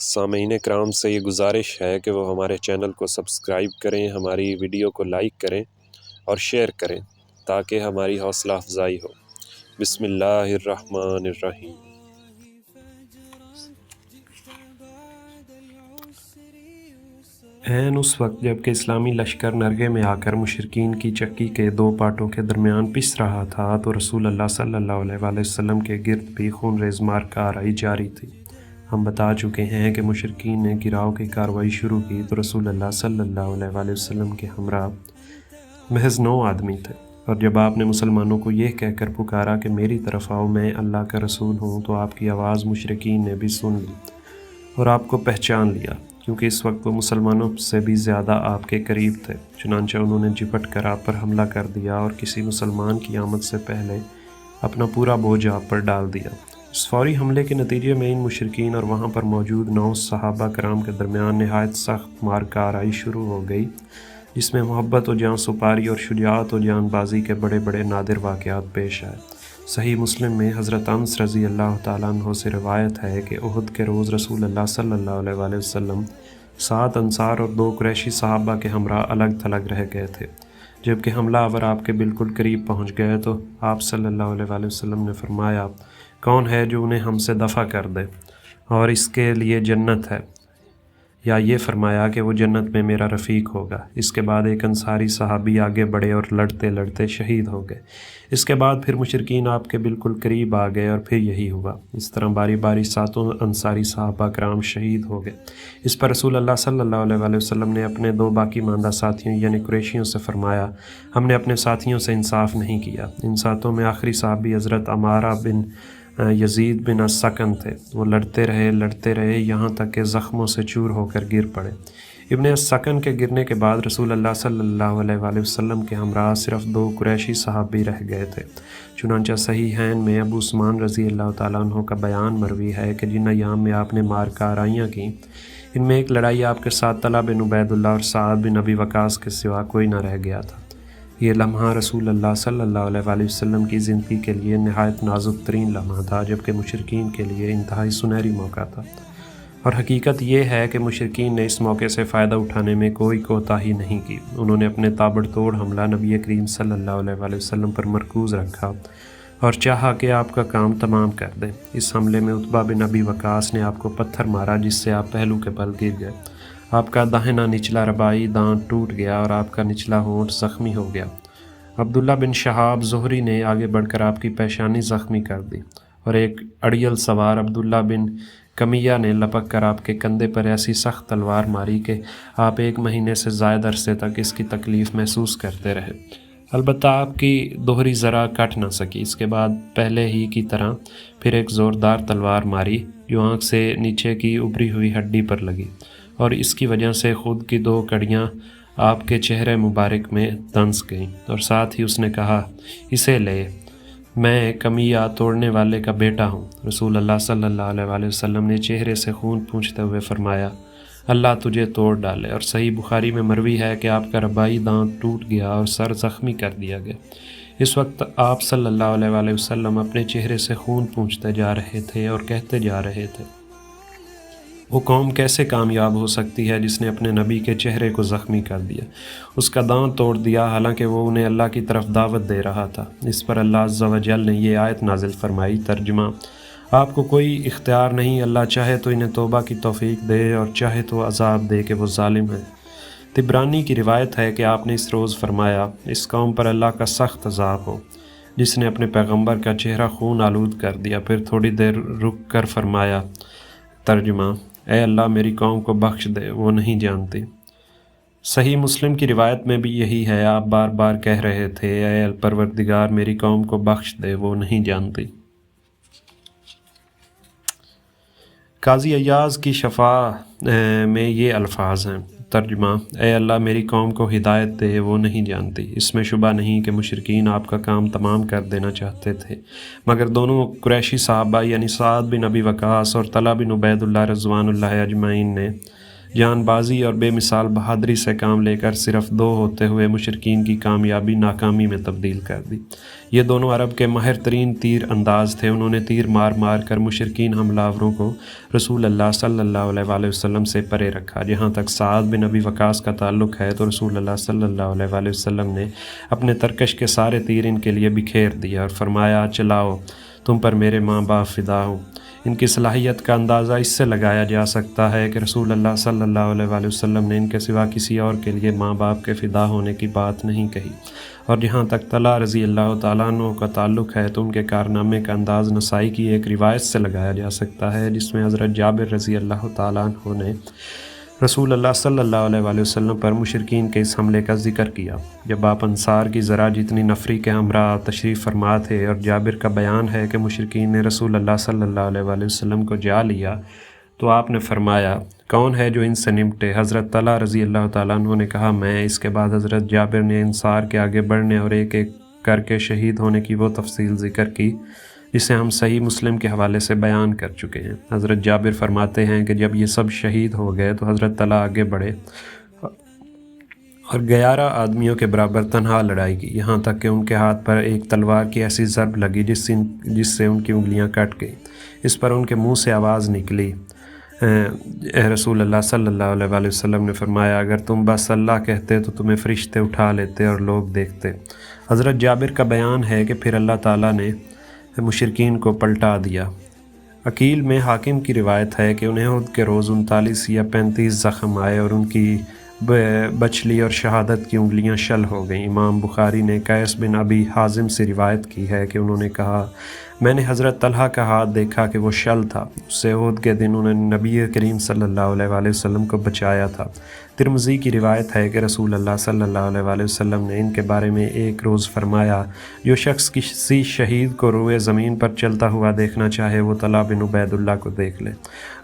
سامعین کرام سے یہ گزارش ہے کہ وہ ہمارے چینل کو سبسکرائب کریں، ہماری ویڈیو کو لائک کریں اور شیئر کریں تاکہ ہماری حوصلہ افزائی ہو۔ بسم اللہ الرحمن الرحیم۔ عین اس وقت جب کہ اسلامی لشکر نرگے میں آ کر مشرکین کی چکی کے دو پارٹوں کے درمیان پس رہا تھا تو رسول اللہ صلی اللہ علیہ وآلہ وسلم کے گرد بھی خون ریز مار کارروائی جاری تھی۔ ہم بتا چکے ہیں کہ مشرکین نے گراؤ کی کارروائی شروع کی تو رسول اللہ صلی اللہ علیہ وآلہ وسلم کے ہمراہ محض 9 آدمی تھے، اور جب آپ نے مسلمانوں کو یہ کہہ کر پکارا کہ میری طرف آؤ، میں اللہ کا رسول ہوں، تو آپ کی آواز مشرکین نے بھی سن لی اور آپ کو پہچان لیا، کیونکہ اس وقت وہ مسلمانوں سے بھی زیادہ آپ کے قریب تھے۔ چنانچہ انہوں نے جپٹ کر آپ پر حملہ کر دیا اور کسی مسلمان کی آمد سے پہلے اپنا پورا بوجھ آپ پر ڈال دیا۔ اس فوری حملے کے نتیجے میں ان مشرکین اور وہاں پر موجود 9 صحابہ کرام کے درمیان نہایت سخت مار کارروائی شروع ہو گئی، جس میں محبت و جان سپاری اور شجاعت و جان بازی کے بڑے بڑے نادر واقعات پیش آئے۔ صحیح مسلم میں حضرت انس رضی اللہ تعالیٰ عنہ سے روایت ہے کہ احد کے روز رسول اللہ صلی اللہ علیہ وآلہ وسلم 7 انصار اور 2 قریشی صحابہ کے ہمراہ الگ تھلگ رہ گئے تھے۔ جب کہ حملہ آور آپ کے بالکل قریب پہنچ گئے تو آپ صلی اللہ علیہ وآلہ وسلم نے فرمایا، کون ہے جو انہیں ہم سے دفع کر دے اور اس کے لیے جنت ہے، یا یہ فرمایا کہ وہ جنت میں میرا رفیق ہوگا۔ اس کے بعد ایک انصاری صحابی آگے بڑھے اور لڑتے لڑتے شہید ہو گئے۔ اس کے بعد پھر مشرکین آپ کے بالکل قریب آ گئے اور پھر یہی ہوا۔ اس طرح باری باری 7 انصاری صحابہ کرام شہید ہو گئے۔ اس پر رسول اللہ صلی اللہ علیہ وآلہ وسلم نے اپنے 2 باقی ماندہ ساتھیوں یعنی قریشیوں سے فرمایا، ہم نے اپنے ساتھیوں سے انصاف نہیں کیا۔ ان 7 میں آخری صحابی حضرت عمارہ بن یزید بن السکن تھے۔ وہ لڑتے رہے یہاں تک کہ زخموں سے چور ہو کر گر پڑے۔ ابن السکن کے گرنے کے بعد رسول اللہ صلی اللہ علیہ وآلہ وسلم کے ہمراہ صرف 2 قریشی صحابی رہ گئے تھے۔ چنانچہ صحیحین میں ابو عثمان رضی اللہ تعالیٰ عنہ کا بیان مروی ہے کہ جن ایام میں آپ نے مار کاررائیاں کیں، ان میں ایک لڑائی آپ کے ساتھ طلحہ بن عبید اللہ اور سعد بن ابی وقاص کے سوا کوئی نہ رہ گیا تھا۔ یہ لمحہ رسول اللہ صلی اللہ علیہ وآلہ وسلم کی زندگی کے لیے نہایت نازک ترین لمحہ تھا، جبکہ مشرکین کے لیے انتہائی سنہری موقع تھا، اور حقیقت یہ ہے کہ مشرکین نے اس موقع سے فائدہ اٹھانے میں کوئی کوتاہی نہیں کی۔ انہوں نے اپنے تابڑ توڑ حملہ نبی کریم صلی اللہ علیہ وآلہ وسلم پر مرکوز رکھا اور چاہا کہ آپ کا کام تمام کر دیں۔ اس حملے میں عتبہ بن ابی وقاص نے آپ کو پتھر مارا، جس سے آپ پہلو کے بل گر گئے۔ آپ کا داہنا نچلا رباعی دانت ٹوٹ گیا اور آپ کا نچلا ہونٹ زخمی ہو گیا۔ عبداللہ بن شہاب زہری نے آگے بڑھ کر آپ کی پیشانی زخمی کر دی، اور ایک اڑیل سوار عبداللہ بن کمیہ نے لپک کر آپ کے کندھے پر ایسی سخت تلوار ماری کہ آپ 1 مہینے سے زائد عرصے تک اس کی تکلیف محسوس کرتے رہے۔ البتہ آپ کی دوہری ذرا کٹ نہ سکی۔ اس کے بعد پہلے ہی کی طرح پھر ایک زوردار تلوار ماری جو آنکھ سے نیچے کی ابری ہوئی ہڈی پر لگی، اور اس کی وجہ سے خود کی 2 کڑیاں آپ کے چہرے مبارک میں دنس گئیں، اور ساتھ ہی اس نے کہا، اسے لے، میں کمیہ توڑنے والے کا بیٹا ہوں۔ رسول اللہ صلی اللہ علیہ وآلہ وسلم نے چہرے سے خون پونچھتے ہوئے فرمایا، اللہ تجھے توڑ ڈالے، اور صحیح بخاری میں مروی ہے کہ آپ کا رباعی دانت ٹوٹ گیا اور سر زخمی کر دیا گیا۔ اس وقت آپ صلی اللہ علیہ وآلہ وسلم اپنے چہرے سے خون پونچھتے جا رہے تھے اور کہتے جا رہے تھے، وہ قوم کیسے کامیاب ہو سکتی ہے جس نے اپنے نبی کے چہرے کو زخمی کر دیا، اس کا دانت توڑ دیا، حالانکہ وہ انہیں اللہ کی طرف دعوت دے رہا تھا۔ اس پر اللہ عز و جل نے یہ آیت نازل فرمائی۔ ترجمہ: آپ کو کوئی اختیار نہیں، اللہ چاہے تو انہیں توبہ کی توفیق دے اور چاہے تو عذاب دے کہ وہ ظالم ہے۔ طبرانی کی روایت ہے کہ آپ نے اس روز فرمایا، اس قوم پر اللہ کا سخت عذاب ہو جس نے اپنے پیغمبر کا چہرہ خون آلود کر دیا۔ پھر تھوڑی دیر رک کر فرمایا، ترجمہ: اے اللہ میری قوم کو بخش دے، وہ نہیں جانتی۔ صحیح مسلم کی روایت میں بھی یہی ہے، آپ بار بار کہہ رہے تھے، اے پروردگار میری قوم کو بخش دے، وہ نہیں جانتی۔ قاضی ایاز کی شفا میں یہ الفاظ ہیں، ترجمہ: اے اللہ میری قوم کو ہدایت دے، وہ نہیں جانتی۔ اس میں شبہ نہیں کہ مشرکین آپ کا کام تمام کر دینا چاہتے تھے، مگر دونوں قریشی صحابہ یعنی سعد بن ابی وقاص اور طلحہ بن عبید اللہ رضوان اللہ اجمعین نے جان بازی اور بے مثال بہادری سے کام لے کر صرف 2 ہوتے ہوئے مشرکین کی کامیابی ناکامی میں تبدیل کر دی۔ یہ دونوں عرب کے ماہر ترین تیر انداز تھے۔ انہوں نے تیر مار مار کر مشرکین حملہ آوروں کو رسول اللہ صلی اللہ علیہ وآلہ وسلم سے پرے رکھا۔ جہاں تک سعد بن ابی وقاص کا تعلق ہے تو رسول اللہ صلی اللہ علیہ وآلہ وسلم نے اپنے ترکش کے سارے تیر ان کے لیے بکھیر دیے اور فرمایا چلاؤ، تم پر میرے ماں باپ فدا ہوں۔ ان کی صلاحیت کا اندازہ اس سے لگایا جا سکتا ہے کہ رسول اللہ صلی اللہ علیہ وآلہ وسلم نے ان کے سوا کسی اور کے لیے ماں باپ کے فدا ہونے کی بات نہیں کہی۔ اور جہاں تک طلحہ رضی اللہ تعالیٰ عنہ کا تعلق ہے تو ان کے کارنامے کا انداز نسائی کی ایک روایت سے لگایا جا سکتا ہے، جس میں حضرت جابر رضی اللہ تعالیٰ عنہ نے رسول اللہ صلی اللہ علیہ وآلہ وسلم پر مشرکین کے اس حملے کا ذکر کیا جب آپ انصار کی ذرا جتنی نفری کے ہمراہ تشریف فرما تھے، اور جابر کا بیان ہے کہ مشرکین نے رسول اللہ صلی اللہ علیہ وآلہ وسلم کو جا لیا تو آپ نے فرمایا کون ہے جو ان سے نمٹے؟ حضرت طلحہ رضی اللہ تعالیٰ عنہ نے کہا میں۔ اس کے بعد حضرت جابر نے انصار کے آگے بڑھنے اور ایک ایک کر کے شہید ہونے کی وہ تفصیل ذکر کی جسے ہم صحیح مسلم کے حوالے سے بیان کر چکے ہیں۔ حضرت جابر فرماتے ہیں کہ جب یہ سب شہید ہو گئے تو حضرت طلحہ آگے بڑھے اور 11 آدمیوں کے برابر تنہا لڑائی کی، یہاں تک کہ ان کے ہاتھ پر ایک تلوار کی ایسی ضرب لگی جس سے ان کی انگلیاں کٹ گئیں۔ اس پر ان کے منہ سے آواز نکلی۔ رسول اللہ صلی اللہ علیہ وآلہ وسلم نے فرمایا اگر تم بس اللہ کہتے تو تمہیں فرشتے اٹھا لیتے اور لوگ دیکھتے۔ حضرت جابر کا بیان ہے کہ پھر اللہ تعالیٰ نے مشرکین کو پلٹا دیا۔ عقیل میں حاکم کی روایت ہے کہ انہیں احد کے روز 39 یا 35 زخم آئے اور ان کی بچلی اور شہادت کی انگلیاں شل ہو گئیں۔ امام بخاری نے قیس بن ابی حازم سے روایت کی ہے کہ انہوں نے کہا میں نے حضرت طلحہ کا ہاتھ دیکھا کہ وہ شل تھا۔ اس سے احد کے دن انہوں نے نبی کریم صلی اللہ علیہ وآلہ وسلم کو بچایا تھا۔ ترمذی کی روایت ہے کہ رسول اللہ صلی اللہ علیہ وآلہ وسلم نے ان کے بارے میں ایک روز فرمایا جو شخص کسی شہید کو روئے زمین پر چلتا ہوا دیکھنا چاہے وہ طلحہ بن عبید اللہ کو دیکھ لے۔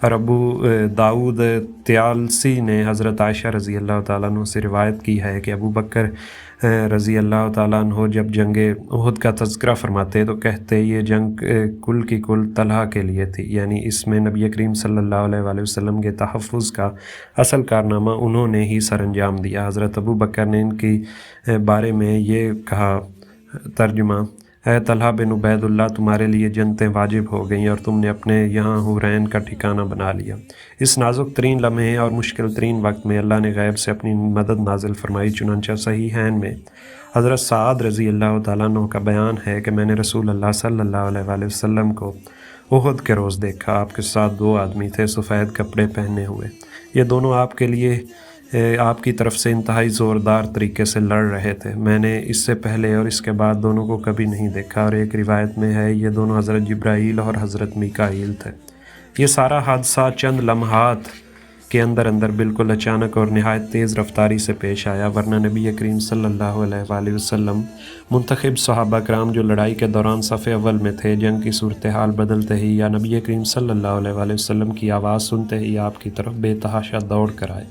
اور ابو داؤد طیالسی نے حضرت عائشہ رضی اللہ تعالیٰ عنہ سے روایت کی ہے کہ ابو بکر رضی اللہ تعالیٰ عنہ جب جنگ احد کا تذکرہ فرماتے تو کہتے یہ جنگ کل کی کل طلحہ کے لیے تھی، یعنی اس میں نبی کریم صلی اللہ علیہ وآلہ وسلم کے تحفظ کا اصل کارنامہ انہوں نے ہی سر انجام دیا۔ حضرت ابو بکر نے ان کی بارے میں یہ کہا، ترجمہ اے طلحہ بن عبید اللہ تمہارے لیے جنتیں واجب ہو گئیں اور تم نے اپنے یہاں حورین کا ٹھکانہ بنا لیا۔ اس نازک ترین لمحے اور مشکل ترین وقت میں اللہ نے غیب سے اپنی مدد نازل فرمائی، چنانچہ صحیحین میں حضرت سعد رضی اللہ تعالیٰ عنہ کا بیان ہے کہ میں نے رسول اللہ صلی اللہ علیہ وآلہ وسلم کو احد کے روز دیکھا۔ آپ کے ساتھ 2 آدمی تھے سفید کپڑے پہنے ہوئے، یہ دونوں آپ کے لیے آپ کی طرف سے انتہائی زوردار طریقے سے لڑ رہے تھے۔ میں نے اس سے پہلے اور اس کے بعد دونوں کو کبھی نہیں دیکھا، اور ایک روایت میں ہے یہ دونوں حضرت جبرائیل اور حضرت میکائیل تھے۔ یہ سارا حادثہ چند لمحات کے اندر بالکل اچانک اور نہایت تیز رفتاری سے پیش آیا، ورنہ نبی کریم صلی اللہ علیہ وآلہ وسلم منتخب صحابہ کرام جو لڑائی کے دوران صف اول میں تھے، جنگ کی صورتحال بدلتے ہی یا نبی کریم صلی اللہ علیہ وآلہ وسلم کی آواز سنتے ہی آپ کی طرف بے تحاشا دوڑ کر آئے،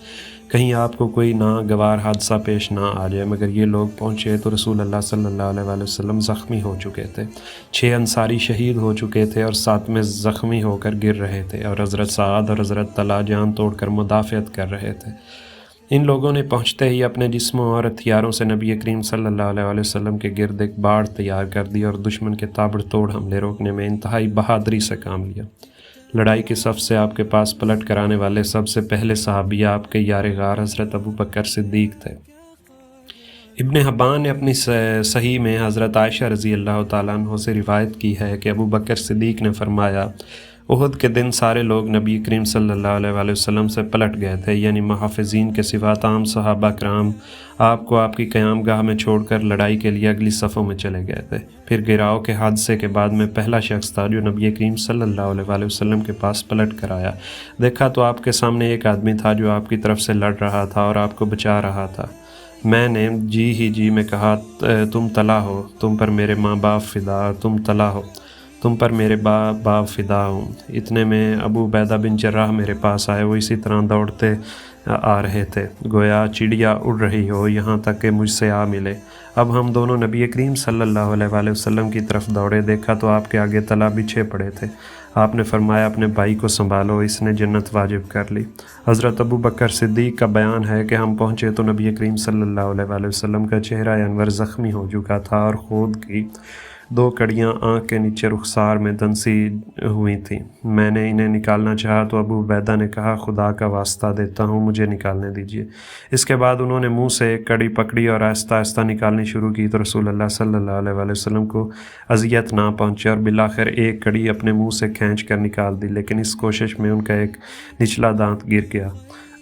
کہیں آپ کو کوئی ناگوار حادثہ پیش نہ آ جائے۔ مگر یہ لوگ پہنچے تو رسول اللہ صلی اللہ علیہ وآلہ وسلم زخمی ہو چکے تھے، 6 انصاری شہید ہو چکے تھے اور 7ویں زخمی ہو کر گر رہے تھے، اور حضرت سعد اور حضرت طلحہ جان توڑ کر مدافعت کر رہے تھے۔ ان لوگوں نے پہنچتے ہی اپنے جسموں اور ہتھیاروں سے نبی کریم صلی اللہ علیہ وآلہ وسلم کے گرد ایک باڑ تیار کر دی اور دشمن کے تابڑ توڑ حملے روکنے میں انتہائی بہادری سے کام لیا۔ لڑائی کی صف سے آپ کے پاس پلٹ کر آنے والے سب سے پہلے صحابی آپ کے یار غار حضرت ابو بکر صدیق تھے۔ ابن حبان نے اپنی صحیح میں حضرت عائشہ رضی اللہ تعالیٰ عنہ سے روایت کی ہے کہ ابو بکر صدیق نے فرمایا احد کے دن سارے لوگ نبی کریم صلی اللہ علیہ وآلہ وسلم سے پلٹ گئے تھے، یعنی محافظین کے سوا تمام صحابہ کرام آپ کو آپ کی قیام گاہ میں چھوڑ کر لڑائی کے لیے اگلی صفوں میں چلے گئے تھے۔ پھر گراؤ کے حادثے کے بعد میں پہلا شخص تھا جو نبی کریم صلی اللہ علیہ وآلہ وسلم کے پاس پلٹ کر آیا۔ دیکھا تو آپ کے سامنے ایک آدمی تھا جو آپ کی طرف سے لڑ رہا تھا اور آپ کو بچا رہا تھا۔ میں نے جی میں کہا تم طلحہ ہو، تم پر میرے ماں باپ فدا، تم طلحہ ہو، تم پر میرے باپ فدا ہوں۔ اتنے میں ابو عبیدہ بن جراح میرے پاس آئے، وہ اسی طرح دوڑتے آ رہے تھے گویا چڑیا اڑ رہی ہو، یہاں تک کہ مجھ سے آ ملے۔ اب ہم دونوں نبی کریم صلی اللہ علیہ وآلہ وسلم کی طرف دوڑے، دیکھا تو آپ کے آگے طلحہ بچھے پڑے تھے۔ آپ نے فرمایا اپنے بھائی کو سنبھالو، اس نے جنت واجب کر لی۔ حضرت ابو بکر صدیق کا بیان ہے کہ ہم پہنچے تو نبی کریم صلی اللہ علیہ وآلہ وسلم کا چہرہ انور زخمی ہو چکا تھا اور خود کی 2 کڑیاں آنکھ کے نیچے رخسار میں دنسی ہوئی تھیں۔ میں نے انہیں نکالنا چاہا تو ابو عبیدہ نے کہا خدا کا واسطہ دیتا ہوں مجھے نکالنے دیجیے۔ اس کے بعد انہوں نے منہ سے ایک کڑی پکڑی اور آہستہ آہستہ نکالنی شروع کی تو رسول اللہ صلی اللہ علیہ وآلہ وسلم کو اذیت نہ پہنچے اور بالآخر ایک کڑی اپنے منہ سے کھینچ کر نکال دی، لیکن اس کوشش میں ان کا ایک نچلا دانت گر گیا۔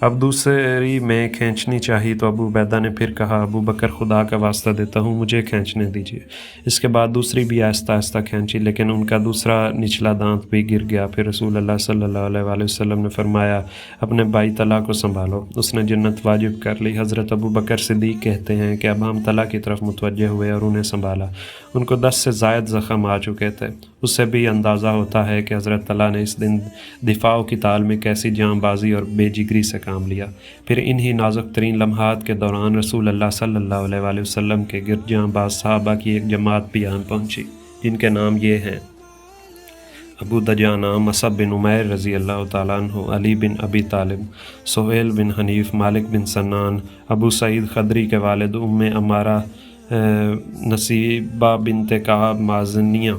اب دوسری میں کھینچنی چاہی تو ابو عبیدہ نے پھر کہا ابو بکر خدا کا واسطہ دیتا ہوں مجھے کھینچنے دیجیے۔ اس کے بعد دوسری بھی آہستہ آہستہ کھینچی، لیکن ان کا دوسرا نچلا دانت بھی گر گیا۔ پھر رسول اللہ صلی اللہ علیہ وآلہ وسلم نے فرمایا اپنے بھائی طلحہ کو سنبھالو، اس نے جنت واجب کر لی۔ حضرت ابو بکر صدیق کہتے ہیں کہ اب ہم طلحہ کی طرف متوجہ ہوئے اور انہیں سنبھالا۔ ان کو 10 سے زائد زخم آ چکے تھے۔ اس سے بھی اندازہ ہوتا ہے کہ حضرت طلحہ نے اس دن دفاع کی تال میں کیسی جاں بازی اور بے جگری سے کام لیا۔ پھر انہی نازک ترین لمحات کے دوران رسول اللہ صلی اللہ علیہ وآلہ وسلم کے گرد جاں باز صحابہ کی ایک جماعت بھی آن پہنچی، جن کے نام یہ ہیں: ابو دجانہ، مصعب بن عمیر رضی اللہ تعالیٰ عنہ، علی بن ابی طالب، سہیل بن حنیف، مالک بن سنان، ابو سعید خدری کے والد، ام عمارہ نصیبہ بنت کعب مازنیہ،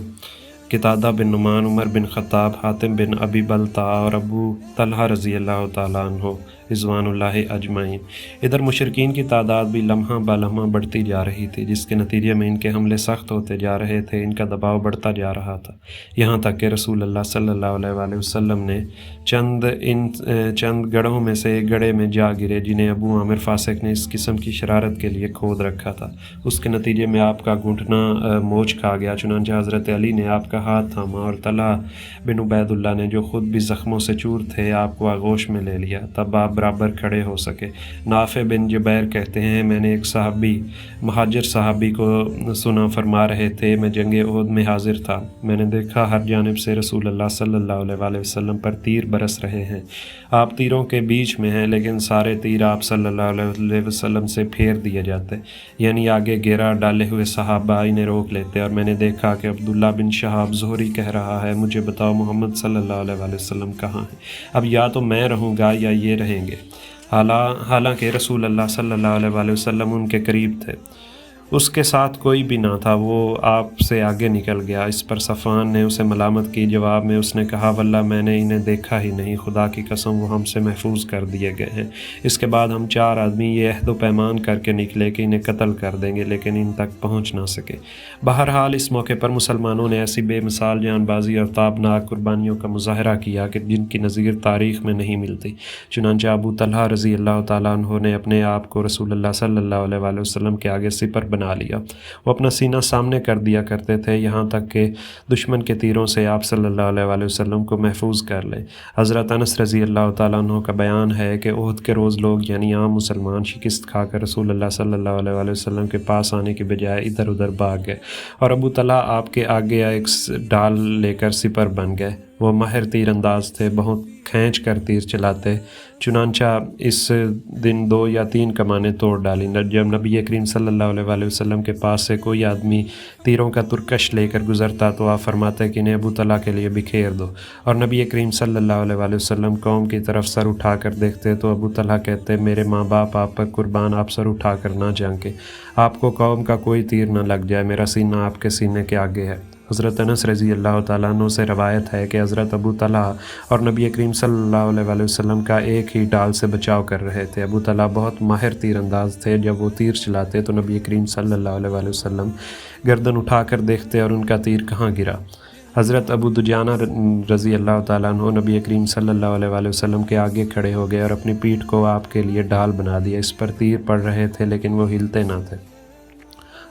قتادہ بن نعمان، عمر بن خطاب، حاتم بن ابی بلتع اور ابو طلحہ رضی اللہ تعالیٰ عنہ رضوان اللہ اجمعین۔ ادھر مشرکین کی تعداد بھی لمحہ بلمحہ بڑھتی جا رہی تھی، جس کے نتیجے میں ان کے حملے سخت ہوتے جا رہے تھے، ان کا دباؤ بڑھتا جا رہا تھا، یہاں تک کہ رسول اللہ صلی اللہ علیہ وآلہ وسلم نے چند گڑھوں میں سے ایک گڑھے میں جا گرے جنہیں ابو عامر فاسق نے اس قسم کی شرارت کے لیے کھود رکھا تھا۔ اس کے نتیجے میں آپ کا گھٹنا موچ کھا گیا، چنانچہ حضرت علی نے آپ کا ہاتھ تھاما اور طلحہ بن عبید اللہ نے جو خود بھی زخموں سے چور تھے آپ کو آغوش میں لے لیا، تب آپ برابر کھڑے ہو سکے۔ نافع بن جبیر کہتے ہیں میں نے ایک مہاجر صحابی کو سنا فرما رہے تھے میں جنگ احد میں حاضر تھا، میں نے دیکھا ہر جانب سے رسول اللہ صلی اللہ علیہ وآلہ وسلم پر تیر برس رہے ہیں، آپ تیروں کے بیچ میں ہیں لیکن سارے تیر آپ صلی اللہ علیہ وسلم سے پھیر دیے جاتے، یعنی آگے گھیرا ڈالے ہوئے صحابہ انہیں روک لیتے، اور میں نے دیکھا کہ عبداللہ بن شہاب زہری کہہ رہا ہے مجھے بتاؤ محمد صلی اللہ علیہ وآلہ وسلم کہاں ہیں؟ اب یا تو میں رہوں گا یا یہ رہیں گے۔ حالانکہ رسول اللہ صلی اللہ علیہ وآلہ وسلم ان کے قریب تھے، اس کے ساتھ کوئی بھی نہ تھا، وہ آپ سے آگے نکل گیا۔ اس پر صفوان نے اسے ملامت کی، جواب میں اس نے کہا واللہ میں نے انہیں دیکھا ہی نہیں، خدا کی قسم وہ ہم سے محفوظ کر دیے گئے ہیں۔ اس کے بعد ہم 4 آدمی یہ عہد و پیمان کر کے نکلے کہ انہیں قتل کر دیں گے، لیکن ان تک پہنچ نہ سکے۔ بہرحال اس موقع پر مسلمانوں نے ایسی بے مثال جان بازی اور تابناک قربانیوں کا مظاہرہ کیا کہ جن کی نظیر تاریخ میں نہیں ملتی۔ چنانچہ ابو طلحہ رضی اللہ تعالیٰ عنہ نے اپنے آپ کو رسول اللہ صلی اللہ علیہ وآلہ وسلم کے آگے سپر بنا لیا، وہ اپنا سینہ سامنے کر دیا کرتے تھے یہاں تک کہ دشمن کے تیروں سے آپ صلی اللہ علیہ وآلہ وسلم کو محفوظ کر لیں۔ حضرت انس رضی اللہ تعالیٰ عنہ کا بیان ہے کہ احد کے روز لوگ یعنی عام مسلمان شکست کھا کر رسول اللہ صلی اللہ علیہ وآلہ وسلم کے پاس آنے کے بجائے ادھر ادھر بھاگ گئے، اور ابو طلحہ آپ کے آگے ایک ڈال لے کر سپر بن گئے۔ وہ ماہر تیر انداز تھے، بہت کھینچ کر تیر چلاتے، چنانچہ اس دن 2 یا 3 کمانیں توڑ ڈالی۔ جب نبی کریم صلی اللہ علیہ وآلہ وسلم کے پاس سے کوئی آدمی تیروں کا ترکش لے کر گزرتا تو آپ فرماتے کہ انہیں ابو طلحہ کے لیے بکھیر دو، اور نبی کریم صلی اللہ علیہ وآلہ وسلم قوم کی طرف سر اٹھا کر دیکھتے تو ابو طلحہ کہتے میرے ماں باپ آپ پر قربان، آپ سر اٹھا کر نہ جھانکیں، آپ کو قوم کا کوئی تیر نہ لگ جائے، میرا سینہ آپ کے سینے کے آگے ہے۔ حضرت انس رضی اللہ تعالیٰ عنہ سے روایت ہے کہ حضرت ابو طلحہ اور نبی کریم صلی اللہ علیہ وآلہ وسلم کا ایک ہی ڈال سے بچاؤ کر رہے تھے۔ ابو طلحہ بہت ماہر تیر انداز تھے، جب وہ تیر چلاتے تو نبی کریم صلی اللہ علیہ وآلہ وسلم گردن اٹھا کر دیکھتے اور ان کا تیر کہاں گرا۔ حضرت ابو دجانہ رضی اللہ تعالیٰ عنہ نبی کریم صلی اللہ علیہ وآلہ وسلم کے آگے کھڑے ہو گئے اور اپنی پیٹھ کو آپ کے لیے ڈال بنا دیا، اس پر تیر پڑ رہے تھے لیکن وہ ہلتے نہ تھے۔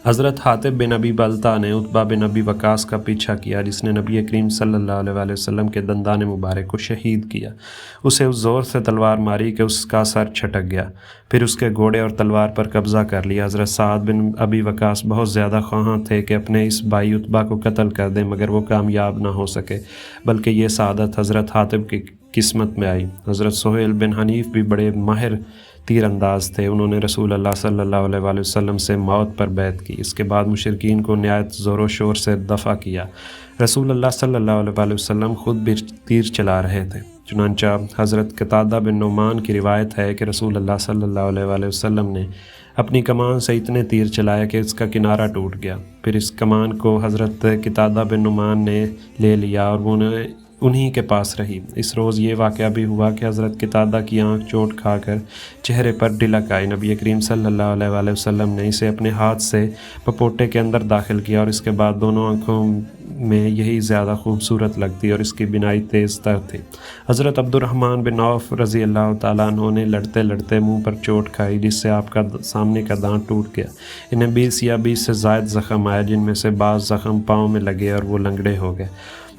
حضرت حاتب بن ابی بلتع نے عتبہ بن ابی وقاص کا پیچھا کیا جس نے نبی کریم صلی اللہ علیہ وآلہ وسلم کے دندان مبارک کو شہید کیا، اسے اس زور سے تلوار ماری کہ اس کا سر چھٹک گیا، پھر اس کے گھوڑے اور تلوار پر قبضہ کر لیا۔ حضرت سعد بن ابی وقاص بہت زیادہ خواہاں تھے کہ اپنے اس بھائی عتبہ کو قتل کر دیں، مگر وہ کامیاب نہ ہو سکے، بلکہ یہ سعادت حضرت حاتب کی قسمت میں آئی۔ حضرت سہیل بن حنیف بھی بڑے ماہر تیر انداز تھے، انہوں نے رسول اللہ صلی اللہ علیہ وآلہ وسلم سے موت پر بیعت کی۔ اس کے بعد مشرکین کو نہایت زور و شور سے دفع کیا۔ رسول اللہ صلی اللہ علیہ وآلہ وسلم خود بھی تیر چلا رہے تھے، چنانچہ حضرت قتادہ بن نعمان کی روایت ہے کہ رسول اللہ صلی اللہ علیہ وآلہ وسلم نے اپنی کمان سے اتنے تیر چلائے کہ اس کا کنارہ ٹوٹ گیا۔ پھر اس کمان کو حضرت قتادہ بن نعمان نے لے لیا اور وہ انہی کے پاس رہی۔ اس روز یہ واقعہ بھی ہوا کہ حضرت قتادہ کی آنکھ چوٹ کھا کر چہرے پر ڈلک آئی۔ نبی کریم صلی اللہ علیہ وآلہ وسلم نے اسے اپنے ہاتھ سے پپوٹے کے اندر داخل کیا اور اس کے بعد دونوں آنکھوں میں یہی زیادہ خوبصورت لگتی اور اس کی بینائی تیز تر تھی۔ حضرت عبد الرحمن بن عوف رضی اللہ تعالیٰ عنہ نے لڑتے لڑتے منہ پر چوٹ کھائی، جس سے آپ کا سامنے کا دانت ٹوٹ گیا۔ انہیں 20 یا 20 سے زائد زخم آئے، جن میں سے بعض زخم پاؤں میں لگے اور وہ لنگڑے ہو گئے۔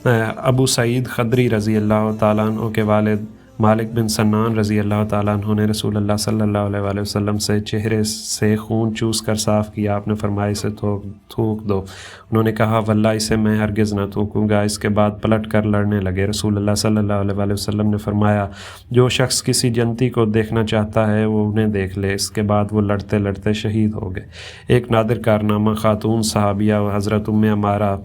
ابو سعید خدری رضی اللہ تعالیٰ عنہ کے والد مالک بن سنان رضی اللہ تعالیٰ عنہ نے رسول اللہ صلی اللہ علیہ وآلہ وسلم سے چہرے سے خون چوس کر صاف کیا۔ آپ نے فرمایا اسے تھوک دو۔ انہوں نے کہا واللہ اسے میں ہرگز نہ تھوکوں گا۔ اس کے بعد پلٹ کر لڑنے لگے۔ رسول اللہ صلی اللہ علیہ وآلہ وسلم نے فرمایا جو شخص کسی جنتی کو دیکھنا چاہتا ہے وہ انہیں دیکھ لے۔ اس کے بعد وہ لڑتے لڑتے شہید ہو گئے۔ ایک نادر کارنامہ خاتون صحابیہ و حضرت ام عمارہ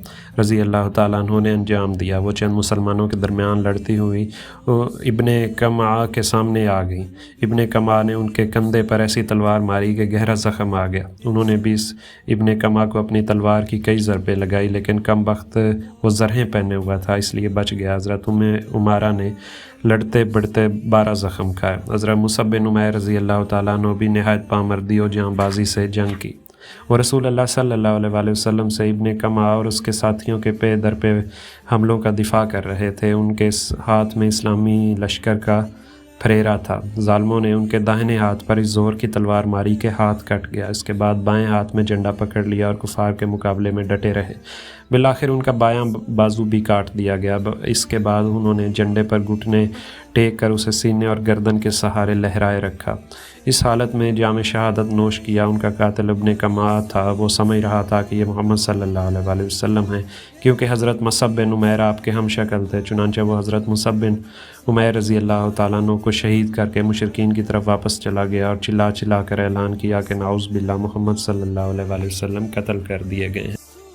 رضی اللہ تعالیٰ عنہ نے انجام دیا۔ وہ چند مسلمانوں کے درمیان لڑتی ہوئی ابن کمعہ کے سامنے آ گئی۔ ابن کمعہ نے ان کے کندھے پر ایسی تلوار ماری کہ گہرا زخم آ گیا۔ انہوں نے بھی ابن کمعہ کو اپنی تلوار کی کئی ضربیں لگائی، لیکن کم وقت وہ زرہیں پہنے ہوا تھا اس لیے بچ گیا۔ حضرت ام عمارہ نے لڑتے بڑھتے 12 زخم کھائے۔ حضرت مصعب بن عمیر رضی اللہ تعالیٰ عنہ بھی نہایت پامردی و جاں بازی سے جنگ کی۔ وہ رسول اللہ صلی اللہ علیہ وآلہ وسلم سے ابن کمعہ اور اس کے ساتھیوں کے پے در پہ حملوں کا دفاع کر رہے تھے۔ ان کے ہاتھ میں اسلامی لشکر کا پھریرا تھا۔ ظالموں نے ان کے داہنے ہاتھ پر اس زور کی تلوار ماری کہ ہاتھ کٹ گیا۔ اس کے بعد بائیں ہاتھ میں جھنڈا پکڑ لیا اور کفار کے مقابلے میں ڈٹے رہے۔ بالآخر ان کا بایاں بازو بھی کاٹ دیا گیا۔ اس کے بعد انہوں نے جھنڈے پر گھٹنے ٹیک کر اسے سینے اور گردن کے سہارے لہرائے رکھا۔ اس حالت میں جام شہادت نوش کیا۔ ان کا قاتل ابن کمعہ تھا۔ وہ سمجھ رہا تھا کہ یہ محمد صلی اللہ علیہ وآلہ وسلم ہیں، کیونکہ حضرت مصعب بن عمیر آپ کے ہم شکل تھے۔ چنانچہ وہ حضرت مصعب بن عمیر رضی اللہ تعالیٰ عنہ کو شہید کر کے مشرکین کی طرف واپس چلا گیا اور چلا چلا کر اعلان کیا کہ نعوذ باللہ محمد صلی اللہ علیہ وآلہ وسلم قتل کر دیے گئے ہیں۔